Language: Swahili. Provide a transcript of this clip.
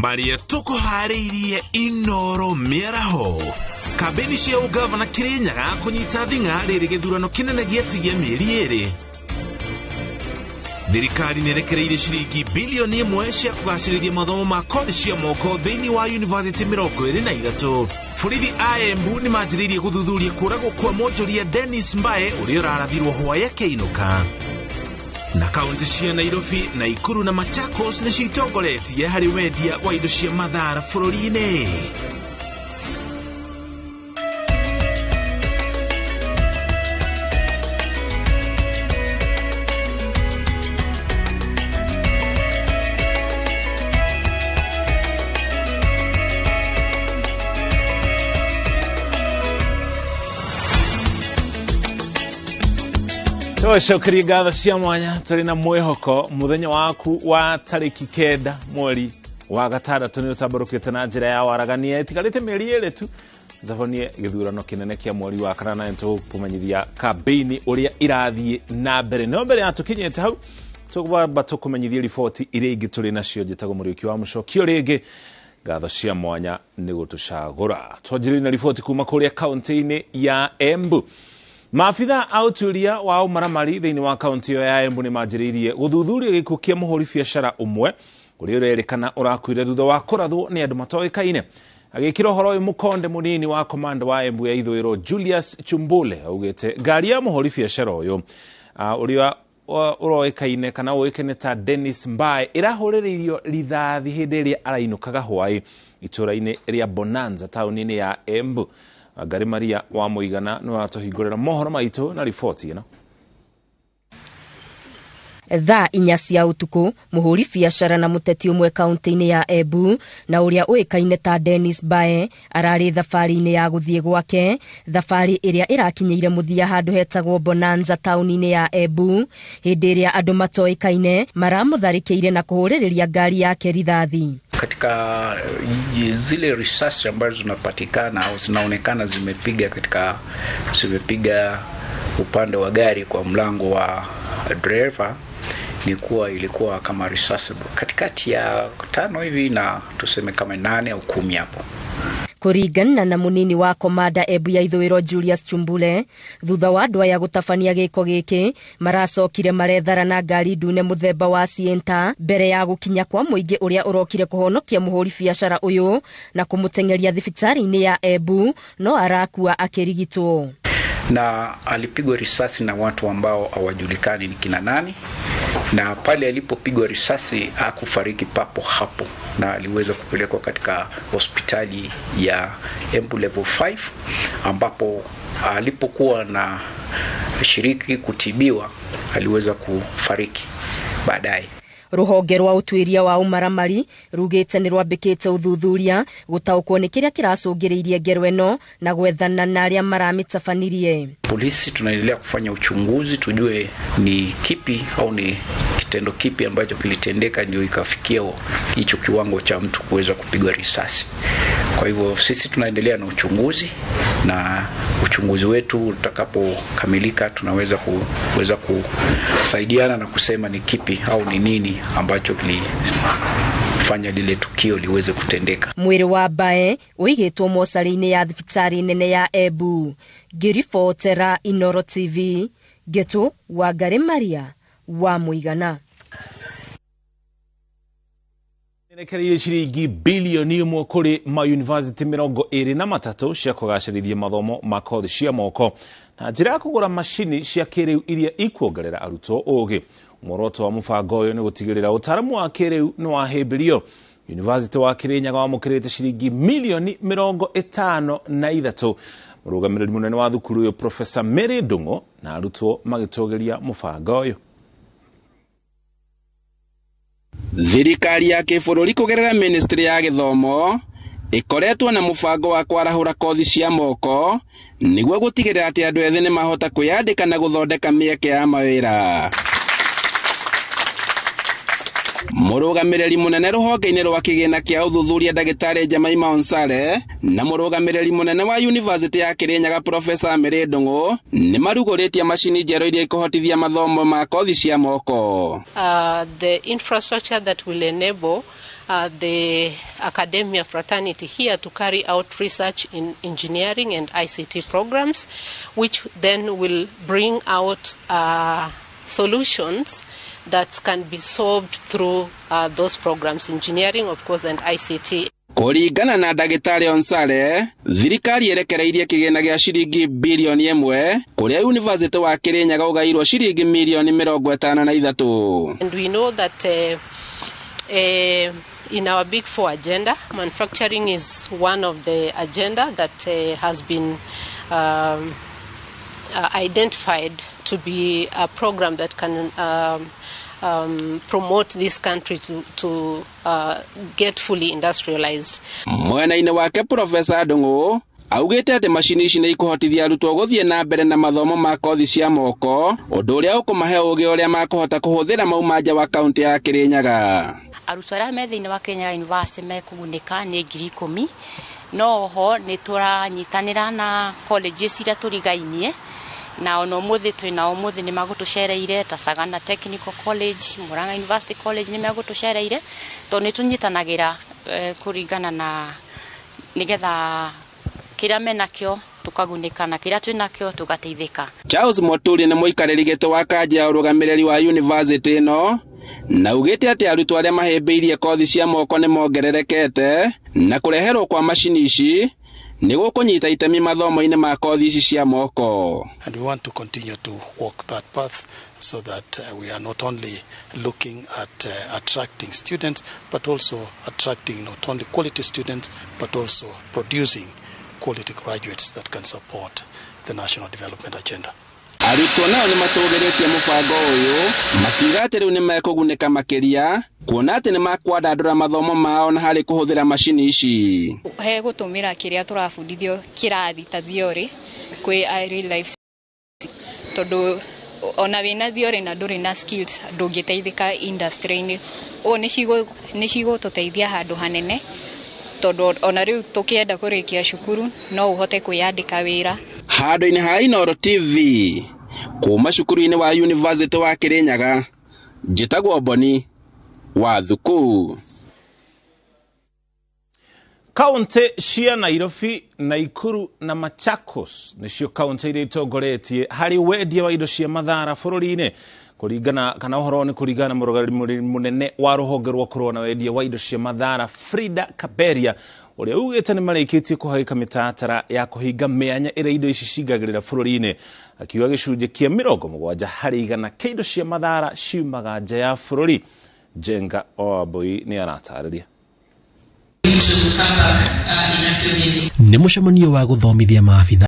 Maria tukuhariirie Inooro Miaraho. Kabeni cia ugavana Kirinyaga kunyita thinga riri githurano kinene giatigia mieri eri. Thirikari nerekereire ciringi bilioni 1 cia kugacĩrĩria mathomo ma kothi cia moko thĩinĩ wa yunivasĩtĩ 23. Borithi a Embu nĩ manjĩrĩirie gũthuthuria kũragwo kwa mwonjoria Dennis Mbae ũrĩa ũrarathirwo hwaĩ akĩinũka. Na kaunti cia Nairobi, Nakuru na Machakos nĩ citongoretie harĩ wendia wa indo cia mathara bũrũri-inĩ. Shukri gatha cia mwanya turi na mwihoko muthenya waku wa tariki 9 mweri wa gatandatu ni utabarukite na njira ya waragania itigarite mieri eri tu zavonie githurano kinene kia mweri wa kanana ntu kumenyithia kabini uria irathie na mbere no mbere atukinyete hau tugwamba tukumenyithia ripoti iri ingi turi nacio jitago muriuki wa mucokio ringi gatha cia mwanya ni gutucagura twajiri na ripoti kuma kuria kaunti-ini ya Embu. Maafitha auturia wa umaramari thĩinĩ wa kaunti ya Embu nĩ manjĩrĩirie gũthuthuria gĩkuũ kĩa mũhũri biacara ũmwe ũrĩa ũrerĩkana ũrakuire thutha wa kũrathwo nĩ andũ matoĩkaine. Agĩkĩra ũhoro ũyũ mũkonde mũnini wa komanda wa Embu ya ithũĩro Julius Chumbule augĩte ngari ya mũhũri biacara ũyũ ũrĩa ũroĩkaine kana ũĩkaine ta Dennis Mbae ĩrahũrĩrĩirio rithathi hĩndĩ ĩrĩa arainũkaga hwaĩ itũũra-inĩ rĩa Bonanza taũni-inĩ ya Embu. Gari Maria wa Muigana no atohingurira mohoro maito na ripoti ino. Thaa 4 cia utuku muhuri biacara na muteti umwe kaunti-ini ya Embu na uria uikaine ta Dennis Mbae arari thabari-ini ya guthie gwake, thabari iria irakinyeire muthia handu hetagwo Bonanza tauni-ini ya Embu hindi iria andu matoikaine maramutharikĩire na kuhurĩrĩria ngari yake rithathi. Katika zile risasi ambazo zinapatikana au zinaonekana zimepiga upande wa gari kwa mlango wa driver, ilikuwa kama risasi katikati ya 5 hivi na tuseme kama 8 au 10 hapo. Kuringana na munini wa komanda Embu ya ithũĩro Julius Chumbule, thutha wa andũ aya gũtabania gĩko gĩkĩ maracokire marethara na ngari ndune muthemba wa Sienta mbere ya gũkinya kwa mũingĩ ũrĩa ũrokire kũhonokia mũhũri biacara ũyũ na kũmũtengeria thibitarĩ-inĩ ya Embu no arakua akĩrigitwo. Na alipigwa risasi na watu ambao hawajulikani ni kina nani, na pale alipopigwa risasi hakufariki papo hapo na aliweza kupelekwa katika hospitali ya Embu level 5 ambapo alipokuwa na shiriki kutibiwa aliweza kufariki baadaye. Ruhonge rwa utuiria wa umaramari rugite ni rwambikite uthuthuria gutaukwo ni kiria kiracungiriirie ngero eno na gwethana na aria maramĩtabanirie. Polisi tunaendelea kufanya uchunguzi tujue ni kipi au ni kitendo kipi ambacho kilitendeka ndio ikafikia hicho kiwango cha mtu kuweza kupigwa risasi. Kwa hivyo sisi tunaendelea na uchunguzi na uchunguzi wetu utakapokamilika tunaweza kusaidiana na kusema ni kipi au ni nini ambacho kilifanya lile tukio liweze kutendeka. Mwiri wa Mbae uigĩtwo mocarĩ-inĩ ya thibitarĩ nene ya Embu. Ngĩribotera Inooro TV, Geto wa Gari Maria wa Muigana. Nerekereire ciringi bilioni 1 kuri ma yunivasĩtĩ 23 cia kũgacĩrithia mathomo ma kothi cia moko na njĩra ya kũgũra macini cia kĩrĩu iria ikuongerera arutwo ũgĩ. Muoroto wa mũbango ũyũ nĩ gũtigĩrĩra ũtaaramu wa kĩrĩu nĩ wahĩmbĩrio. Yunivasĩtĩ wa Kirinyaga wamũkĩrĩte ciringi milioni 53. Mũrũgamĩrĩri mũnene wa thukuru ũyũ Profesa Mary Ndung'u na arutwo magĩtũgĩria mũbango ũyũ. Thirikari ya kĩbũrũri kũgerera Ministry ya Gĩthomo ĩkoretwo na mũbango wa kwarahũra kothi cia moko nĩguo gũtigĩrĩra atĩ andũ ethĩ nĩ mahota kwĩyandĩka na gũthondeka mĩeke ya mawĩra. murugamiriri munene ruhonge-ini rwa kigina kia uthuthuria Dagitari Jemaima Onsare na murugamiriri munene wa University ya Kirinyaga Professor Mary Ndung'u ni maruguritie macini njerũ iria ikuhotithia mathomo ma kothi cia moko. The infrastructure that will enable the academia fraternity here to carry out research in engineering and ICT programs, which then will bring out solutions that can be solved through those programs, engineering, of course, and ICT. Kuringana na Dagitari Onsare, thirikari yerekereirie kigina gia ciringi bilioni 1 kuria University wa Kirinyaga ugairwo ciringi milioni 53. And we know that in our Big Four agenda, manufacturing is one of the agenda that has been identified to be a program that can promote this country to get fully industrialized. Mwena-ini wake Professor Ndung'u augite ati macini ici ni ikuhotithia arutwo guthie na mbere na mathomo ma kothi cia moko, undu uria ukumahe ugi uria makuhota kuhuthira mauma nja wa kaunti ya Kirinyaga. Arutwo aria me thiini wa Kirinyaga University mekugunika ni 10,000 no ho ni turanyitanira na colleges iria turigainie na ono muthi twina umuthi ni magutucereire ta Sagana Technical College, Murang'a University College ni magutucereire to ni tunyitanagira kuringana na nigetha kira menakio tukagunika na kira twinakio tugateithika. Charles Moturi ni muikariri gito wa kanja ya urugamiriri wa university no na ugite ati arutwo aria mahembiirie kothi cia moko ni mongererekete na kureherwo kwa macini ici ni gukunyita itemi mathomo-ini ma kothi ici cia moko. And we want to continue to walk that path so that we are not only looking at attracting students but also attracting not only quality students but also producing quality graduates that can support the national development agenda. Arutwo nao ni matugeretie mubango uyu makiuga ati riu ni mekugunika makiria kuona ati ni makwandandura mathomo mao na hari kuhuthira macini ici. He gutumira kiria turabundithio kirathi ta theory kwi real life, tondu ona wina theory na nduri na skills ndungiteithika industry-ini. O ni cigo tuteithia handu hanene tondu ona riu tukienda kurikia cukuru no uhote kuyandika wira. Handu-ini ha Inooro TV kuma cukuru-ini wa University wa Kirinyaga, njitagwo Boni wa Thuku. Kaunti cia Nairobi, Naikuru na Machakos nicio kaunti iria itongoretie hari wendia wa indo cia mathara bururi-ini kuringana kana uhoro ni kuringana murugamiri munene wa ruhonge rwa kurua na wendia wa indo cia mathara Frida Kaberia uria ugite ni marikitie kuhaika mitatara ya kuhinga mianya ira indo ici cingagirira bururi-ini, akiuga gicunje kia 70 hari 100 kia indo cia mathara ciumaga nja ya bururi. Jenga Oaboi ni aratariria. Ni mucemanio wa guthomithia maabitha